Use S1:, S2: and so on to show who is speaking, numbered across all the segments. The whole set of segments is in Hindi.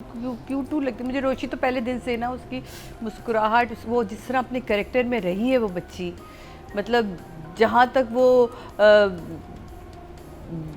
S1: क्यूट लगती मुझे रोशी तो पहले दिन से ना, उसकी मुस्कुराहट, वो जिस तरह अपने कैरेक्टर में रही है वो बच्ची, मतलब जहाँ तक वो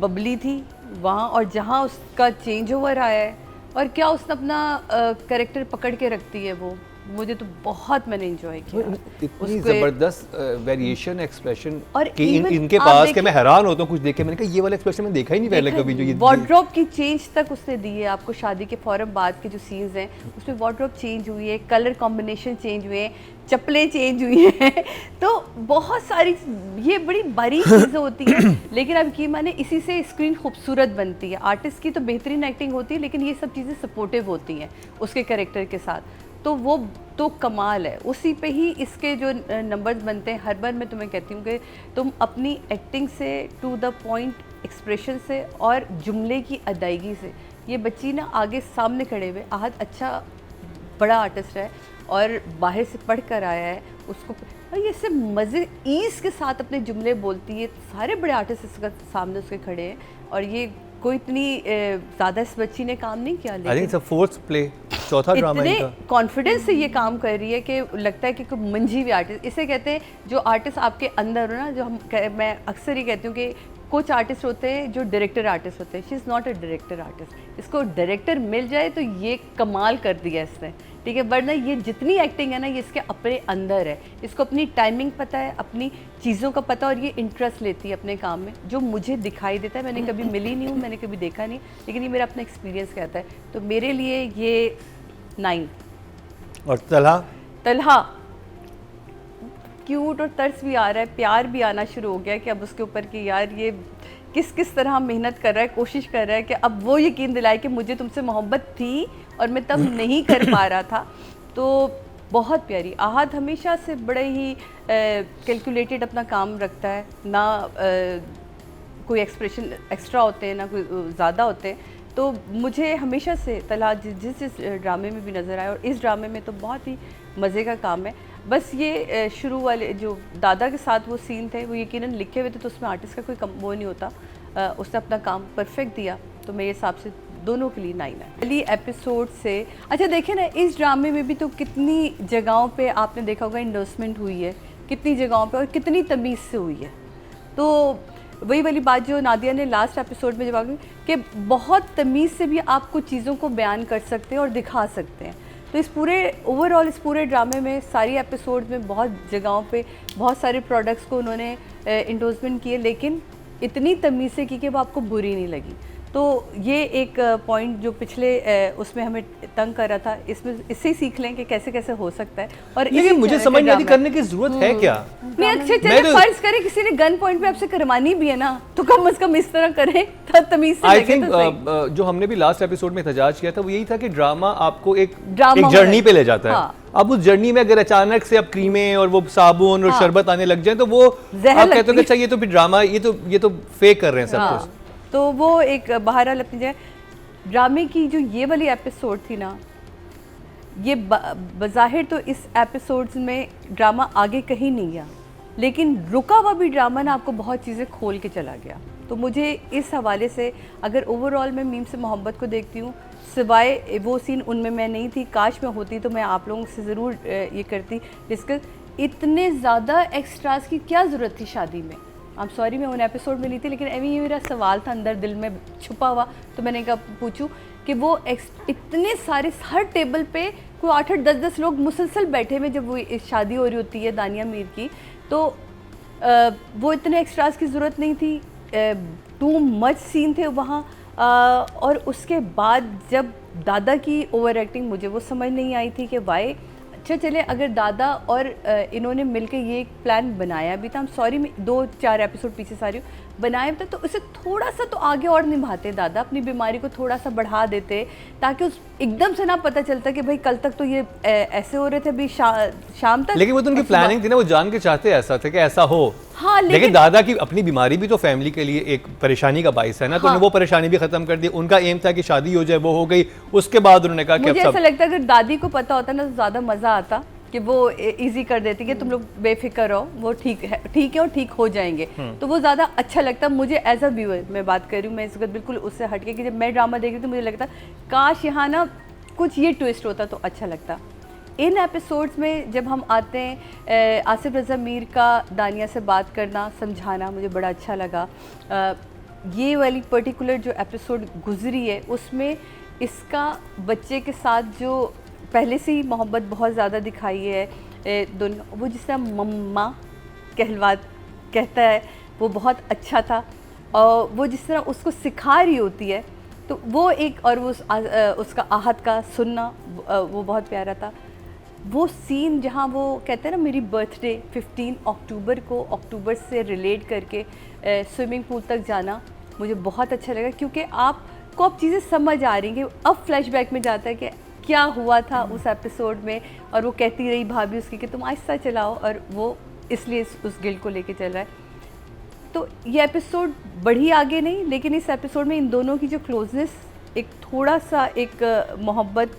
S1: बबली थी वहाँ, और जहाँ उसका चेंज ओवर आया है और क्या उसने अपना कैरेक्टर पकड़ के रखती है, वो मुझे तो बहुत मैंने एंजॉय किया।
S2: इतनी ज़बरदस्त वेरिएशन एक्सप्रेशन
S1: और
S2: कि इनके पास कि मैं हैरान होता हूँ कुछ देख के। मैंने कहा ये वाला एक्सप्रेशन मैंने देखा ही नहीं पहले कभी। जो ये
S1: वार्डरोब की चेंज तक उसने दी है आपको। शादी के फौरन बाद के जो सीन्स हैं उसमें वार्डरोब चेंज हुई है, कलर कॉम्बिनेशन चेंज हुए हैं, चप्पलें चेंज हुई हैं तो बहुत सारी ये बड़ी बारीक चीज़ें होती हैं। लेकिन अब की माने इसी से स्क्रीन खूबसूरत बनती है। आर्टिस्ट की तो बेहतरीन एक्टिंग होती है, लेकिन ये सब चीज़ें सपोर्टिव होती हैं उसके कैरेक्टर के साथ, तो वो तो कमाल है। उसी पे ही इसके जो नंबर्स बनते हैं। हर बार मैं तुम्हें कहती हूँ कि तुम अपनी एक्टिंग से, टू द पॉइंट एक्सप्रेशन से और जुमले की अदायगी से, ये बच्ची ना आगे सामने खड़े हुए, आहद अच्छा बड़ा आर्टिस्ट है और बाहर से पढ़ कर आया है उसको, और ये इससे मज़े ईज़ के साथ अपने जुमले बोलती है। सारे बड़े आर्टिस्ट इसके सामने उसके खड़े हैं और ये कोई इतनी ज़्यादा इस बच्ची ने काम नहीं किया, लेकिन
S2: फोर्थ प्ले, चौथा ड्रामा
S1: इतने कॉन्फिडेंस से ये काम कर रही है कि लगता है कि कोई मंझी हुई आर्टिस्ट। इसे कहते हैं जो आर्टिस्ट आपके अंदर हो ना, जो मैं अक्सर ही कहती हूँ कि कुछ आर्टिस्ट होते हैं जो डायरेक्टर आर्टिस्ट होते हैं। She is not a director artist. इसको डायरेक्टर मिल जाए तो ये कमाल कर दिया इसने, ठीक है। वरना ये जितनी एक्टिंग है ना, ये इसके अपने अंदर है। इसको अपनी टाइमिंग पता है, अपनी चीज़ों का पता, और ये इंटरेस्ट लेती है अपने काम में, जो मुझे दिखाई देता है। मैंने कभी मिली नहीं हूँ, मैंने कभी देखा नहीं, लेकिन ये मेरा अपना एक्सपीरियंस कहता है। तो मेरे लिए ये 9।
S2: और तलहा
S1: क्यूट और तरस भी आ रहा है, प्यार भी आना शुरू हो गया कि अब उसके ऊपर कि यार ये किस तरह मेहनत कर रहा है, कोशिश कर रहा है कि अब वो यकीन दिलाए कि मुझे तुमसे मोहब्बत थी और मैं तब नहीं कर पा रहा था। तो बहुत प्यारी। आहद हमेशा से बड़े ही कैलकुलेटेड अपना काम रखता है ना, कोई एक्सप्रेशन एक्स्ट्रा होते हैं ना कोई ज़्यादा होते हैं। तो मुझे हमेशा से तलहा जिस ड्रामे में भी नज़र आया, और इस ड्रामे में तो बहुत ही मज़े का काम है। बस ये शुरू वाले जो दादा के साथ वो सीन थे, वो यकीनन लिखे हुए थे, तो उसमें आर्टिस्ट का कोई वो नहीं होता। उसने अपना काम परफेक्ट दिया, तो मेरे हिसाब से दोनों के लिए 9 है। पहली एपिसोड से अच्छा देखें ना, इस ड्रामे में भी तो कितनी जगहों पे आपने देखा होगा इंडोर्समेंट हुई है, कितनी जगहों पे, और कितनी तमीज़ से हुई है। तो वही वाली बात जो नादिया ने लास्ट एपिसोड में जवाब कि बहुत तमीज़ से भी आप कुछ चीज़ों को बयान कर सकते हैं और दिखा सकते हैं। तो इस पूरे ओवरऑल इस पूरे ड्रामे में सारी एपिसोड में बहुत जगहों पे बहुत सारे प्रोडक्ट्स को उन्होंने इंडोर्समेंट किए, लेकिन इतनी तमीज़ से की कि वो आपको बुरी नहीं लगी। तो ये एक पॉइंट जो पिछले उसमें हमें तंग कर रहा था, इसमें इससे ही सीख लें कि कैसे कैसे हो सकता है। और
S2: लेकिन मुझे समझ नहीं आती करने की जरूरत है क्या।
S1: नहीं अच्छे चले फर्ज करें किसी ने गन पॉइंट पे आपसे करवानी भी है ना, तो कम अज कम इस तरह करें तमीज से।
S2: आई थिंक जो हमने भी लास्ट एपिसोड में एहतजाज किया था वो यही था कि ड्रामा आपको एक जर्नी पे ले जाता है। अब उस जर्नी में अगर अचानक से अब क्रीमें और वो साबुन और शरबत आने लग जाए तो वो आप कहते हो कि अच्छा ये तो फिर ड्रामा, ये तो फेक कर रहे हैं सब कुछ।
S1: तो वो एक बहरहाल अपनी जगह ड्रामे की जो ये वाली एपिसोड थी ना, ये बज़ाहिर तो इस एपिसोड्स में ड्रामा आगे कहीं नहीं गया, लेकिन रुका हुआ भी ड्रामा ना आपको बहुत चीज़ें खोल के चला गया। तो मुझे इस हवाले से अगर ओवरऑल मैं मीम से मोहब्बत को देखती हूँ, सिवाय वो सीन उनमें मैं नहीं थी, काश मैं होती तो मैं आप लोगों से ज़रूर ये करती डिस्कस। इतने ज़्यादा एक्स्ट्रास की क्या ज़रूरत थी शादी में। आई एम सॉरी मैं उन एपिसोड में नहीं थी, लेकिन अभी ये मेरा सवाल था अंदर दिल में छुपा हुआ, तो मैंने कहा पूछूं कि वो इतने सारे हर टेबल पे कोई 8-8 10-10 लोग मुसलसल बैठे हुए जब वो शादी हो रही होती है दानिया मीर की, तो वो इतने एक्स्ट्रास की ज़रूरत नहीं थी। टू मच सीन थे वहाँ। और उसके बाद जब दादा की ओवर एक्टिंग मुझे वो समझ नहीं आई थी कि वाई। अच्छा चले अगर दादा और इन्होंने मिलकर ये एक प्लान बनाया भी था, हम सॉरी मैं 2-4 एपिसोड पीछे सारी हूँ, बनाया था, तो उसे थोड़ा सा तो आगे और निभाते दादा, अपनी बीमारी को थोड़ा सा बढ़ा देते, ताकि उस एकदम से ना पता चलता कि भाई कल तक तो ये ऐसे हो रहे थे, अभी शाम तक।
S2: लेकिन वो तो उनकी प्लानिंग थी ना, वो जान के चाहते ऐसा थे कि ऐसा हो।
S1: हाँ,
S2: लेकिन दादा की अपनी बीमारी भी तो फैमिली के लिए एक परेशानी का बाइस है ना, तो उन्होंने वो परेशानी भी खत्म कर दी। उनका एम था कि शादी हो जाए, वो हो गई। उसके बाद उन्होंने कहा कि
S1: मुझे ऐसा लगता है अगर दादी को पता होता ना तो ज़्यादा मज़ा आता कि वो इजी कर देती कि तुम लोग बेफिक्र रहो, वो ठीक है और ठीक हो जाएंगे, तो वो ज़्यादा अच्छा लगता। मुझे एज अ व्यूअर मैं बात कर रही हूँ, मैं इस वक्त बिल्कुल उससे हटके कि जब मैं ड्रामा देख रही थी मुझे लगता काश यहाँ ना कुछ ये ट्विस्ट होता तो अच्छा लगता। इन एपिसोड्स में जब हम आते हैं, आसिफ रज़ा मीर का दानिया से बात करना, समझाना मुझे बड़ा अच्छा लगा। ये वाली पर्टिकुलर जो एपिसोड गुजरी है उसमें इसका बच्चे के साथ जो पहले से ही मोहब्बत बहुत ज़्यादा दिखाई है, दोनों वो जिस तरह मम्मा कहता है वो बहुत अच्छा था। और वो जिस तरह उसको सिखा रही होती है तो वो एक, और वो उसका आहत का सुनना वो बहुत प्यारा था। वो सीन जहाँ वो कहते हैं ना मेरी बर्थडे 15 अक्टूबर को, अक्टूबर से रिलेट करके स्विमिंग पूल तक जाना मुझे बहुत अच्छा लगा, क्योंकि आपको अब चीज़ें समझ आ रही हैं कि अब फ्लैशबैक में जाता है कि क्या हुआ था उस एपिसोड में। और वो कहती रही भाभी उसकी कि तुम आहिस्ता चलाओ, और वो इसलिए उस गिल्ड को लेके चल रहा है। तो ये एपिसोड बढ़ी आगे नहीं, लेकिन इस एपिसोड में इन दोनों की जो क्लोजनेस, एक थोड़ा सा एक मोहब्बत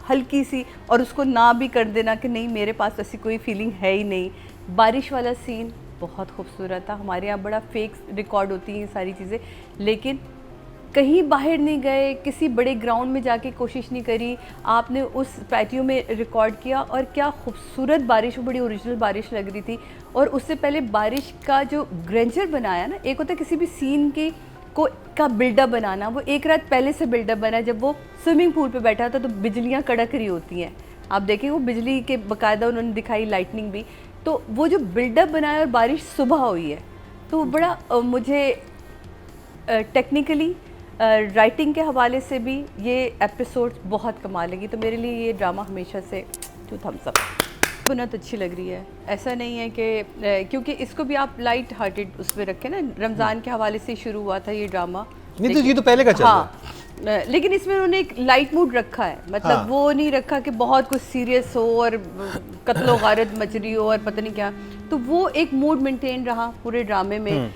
S1: हल्की सी, और उसको ना भी कर देना कि नहीं मेरे पास ऐसी कोई फीलिंग है ही नहीं। बारिश वाला सीन बहुत खूबसूरत था। हमारे यहाँ बड़ा फेक रिकॉर्ड होती हैं ये सारी चीज़ें, लेकिन कहीं बाहर नहीं गए, किसी बड़े ग्राउंड में जाके कोशिश नहीं करी, आपने उस पैटियो में रिकॉर्ड किया। और क्या खूबसूरत बारिश, वो बड़ी ओरिजिनल बारिश लग रही थी। और उससे पहले बारिश का जो ग्रेंजर बनाया ना, एक होता है किसी भी सीन का बिल्डअप बनाना, वो एक रात पहले से बिल्डअप बना। जब वो स्विमिंग पूल पे बैठा था तो बिजलियाँ कड़क रही होती हैं, आप देखें वो बिजली के बाकायदा उन्होंने दिखाई, लाइटनिंग भी। तो वो जो बिल्डअप बनाया और बारिश सुबह हुई है, तो बड़ा मुझे टेक्निकली राइटिंग के हवाले से भी ये एपिसोड बहुत कमाल लगी। तो मेरे लिए ये ड्रामा हमेशा से 2 थम्स अप। बहुत अच्छी लग रही है, ऐसा नहीं है कि क्योंकि इसको भी आप लाइट हार्टेड उसमें रखें ना, रमज़ान के हवाले से शुरू हुआ था ये ड्रामा।
S2: नहीं तो ये तो पहले का चल रहा
S1: है, लेकिन इसमें उन्होंने एक लाइट मूड रखा है, मतलब वो नहीं रखा कि बहुत कुछ सीरियस हो और कत्लो गारत मच रही हो और पता नहीं क्या। तो वो एक मूड मेंटेन रहा पूरे ड्रामे में।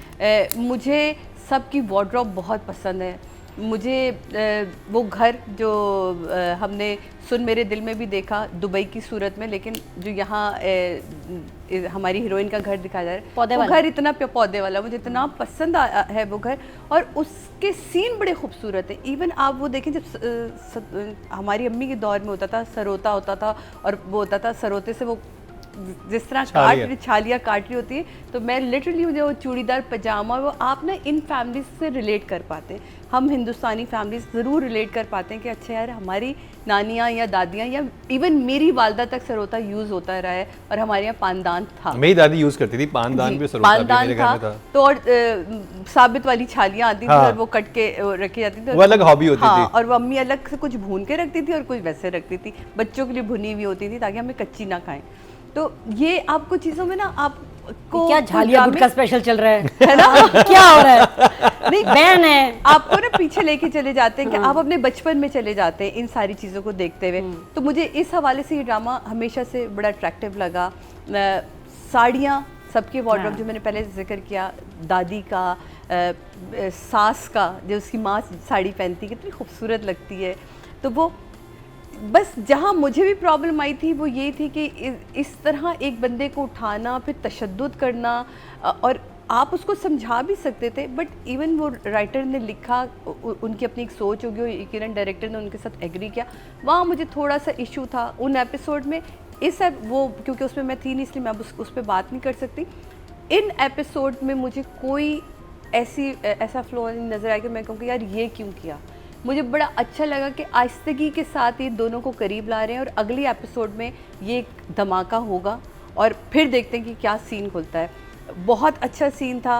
S1: मुझे सबकी वार्डरोब बहुत पसंद है। मुझे वो घर जो हमने सुन मेरे दिल में भी देखा दुबई की सूरत में, लेकिन जो यहाँ हमारी हीरोइन का घर दिखाया जा रहा है, वो घर इतना पौधे वाला, मुझे इतना पसंद है वो घर। और उसके सीन बड़े खूबसूरत है। इवन आप वो देखें जब हमारी अम्मी के दौर में होता था, सरोता होता था, और वो होता था सरोते से वो जिस तरह छालियाँ काट रही होती है, तो मैं लिटरली मुझे वो चूड़ीदार पजामा, वो आप ना इन फैमिलीज से रिलेट कर पाते हैं। हम हिंदुस्तानी फैमिलीज ज़रूर रिलेट कर पाते हैं कि अच्छा यार हमारी नानियाँ या दादियाँ या इवन मेरी वालदा तक सरोता यूज़ होता रहा है, और हमारे यहाँ पानदान था।
S2: मेरी दादी यूज़ करती थी पानदान भी, सरोता भी मेरे घर में था।
S1: तो और साबित वाली छालियाँ आती थी और वो कट के रखी जाती थी,
S2: वो अलग हॉबी होती थी।
S1: और वो अम्मी अलग से कुछ भून के रखती थी और कुछ वैसे रखती थी, बच्चों के लिए भुनी हुई होती थी ताकि हमें कच्ची ना खाएं। तो ये आपको चीज़ों में ना आपको
S3: क्या झालिया गुट का स्पेशल चल रहा है ना? क्या हो रहा है? नहीं बैन है।
S1: आपको ना पीछे लेके चले जाते हैं कि आप अपने बचपन में चले जाते हैं इन सारी चीज़ों को देखते हुए। तो मुझे इस हवाले से ये ड्रामा हमेशा से बड़ा अट्रैक्टिव लगा। साड़ियाँ सबके वार्डरोब जो मैंने पहले जिक्र किया, दादी का, सास का, जो उसकी माँ साड़ी पहनती कितनी खूबसूरत लगती है। तो वो बस जहाँ मुझे भी प्रॉब्लम आई थी वो ये थी कि इस तरह एक बंदे को उठाना, फिर तशद्दुद करना, और आप उसको समझा भी सकते थे, बट इवन वो राइटर ने लिखा, उनकी अपनी एक सोच होगी, यकीनन डायरेक्टर ने उनके साथ एग्री किया। वहाँ मुझे थोड़ा सा इशू था उन एपिसोड में। वो क्योंकि उसमें मैं थी नहीं, इसलिए मैं अब उस पर बात नहीं कर सकती। इन एपिसोड में मुझे कोई ऐसा फ्लो नज़र आया कि मैं कहूँगी यार ये क्यों किया। मुझे बड़ा अच्छा लगा कि आहिस्तगी के साथ ये दोनों को करीब ला रहे हैं, और अगली एपिसोड में ये एक धमाका होगा और फिर देखते हैं कि क्या सीन खुलता है। बहुत अच्छा सीन था।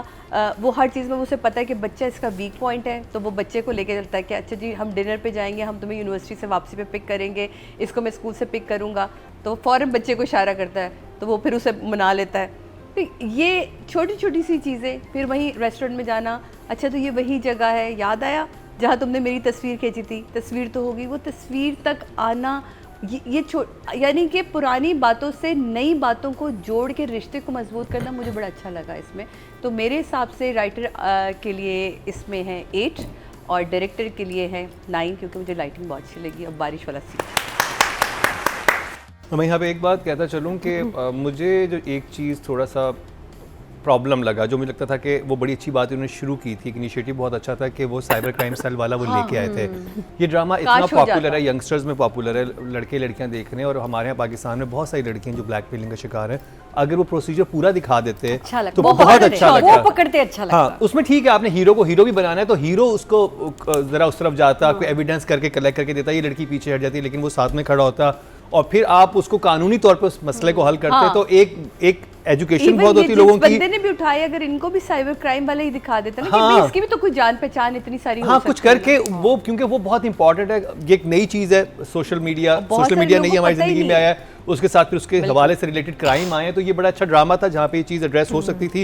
S1: वो हर चीज़ में उसे पता है कि बच्चा इसका वीक पॉइंट है, तो वो बच्चे को लेके चलता है कि अच्छा जी हम डिनर पे जाएंगे, हम तुम्हें यूनिवर्सिटी से वापसी पे पिक करेंगे, इसको मैं स्कूल से पिक करूँगा। तो वो फ़ौरन बच्चे को इशारा करता है, तो वो फिर उसे मना लेता है। तो ये छोटी छोटी सी चीज़ें, फिर वहीं रेस्टोरेंट में जाना, अच्छा तो ये वही जगह है, याद आया जहाँ तुमने मेरी तस्वीर खींची थी, तस्वीर तो होगी, वो तस्वीर तक आना, ये यानी कि पुरानी बातों से नई बातों को जोड़ के रिश्ते को मजबूत करना मुझे बड़ा अच्छा लगा इसमें। तो मेरे हिसाब से राइटर के लिए इसमें है 8 और डायरेक्टर के लिए है 9, क्योंकि मुझे लाइटिंग बहुत अच्छी लगी। अब बारिश वाला सीन,
S2: मैं यहाँ पे एक बात कहता चलूँ कि मुझे जो एक चीज़ थोड़ा सा प्रॉब्लम लगा, जो मुझे लगता था कि वो बड़ी अच्छी बात उन्होंने शुरू की थी, एक इनिशिएटिव बहुत अच्छा था कि वो साइबर क्राइम सेल वाला वो लेके आए थे। ये ड्रामा इतना
S1: काश हो
S2: पॉपुलर
S1: जाता।
S2: है, यंगस्टर्स में पॉपुलर है, लड़के लड़कियां देख रहे हैं, और हमारे यहाँ पाकिस्तान में बहुत सारी लड़कियां जो ब्लैकमेलिंग का शिकार हैं। अगर वो प्रोसीजर पूरा दिखा देते
S3: अच्छा लगता
S2: तो
S3: है,
S2: बहुत अच्छा लगता
S3: वो
S2: है।
S3: पकड़ते अच्छा लगता
S2: हाँ, उसमें ठीक है, आपने हीरो को हीरो भी बनाना है तो हीरो उसको जरा उस तरफ जाता, कोई एविडेंस करके कलेक्ट करके देता, ये लड़की पीछे हट जाती है, लेकिन वो साथ में खड़ा होता और फिर आप उसको कानूनी तौर पर उस मसले को हल करते। तो एक एजुकेशन बहुत होती लोगों की।
S1: बंदे ने भी उठाया, अगर इनको भी साइबर क्राइम वाले ही दिखा देते ना कि
S2: हाँ।
S1: भाई इसकी भी तो कोई जान पहचान इतनी सारी
S2: हाँ,
S1: हो
S2: कुछ
S1: सकती है।
S2: करके वो, क्योंकि वो बहुत इंपॉर्टेंट है, ये एक नई चीज है, सोशल मीडिया
S1: सारे
S2: नहीं
S1: लोगों
S2: हमारी
S1: को पता ही
S2: जिंदगी में
S1: नहीं
S2: आया है, उसके साथ फिर उसके हवाले से रिलेटेड क्राइम आए हैं, तो ये बड़ा अच्छा ड्रामा था जहाँ पे ये चीज एड्रेस हो सकती थी।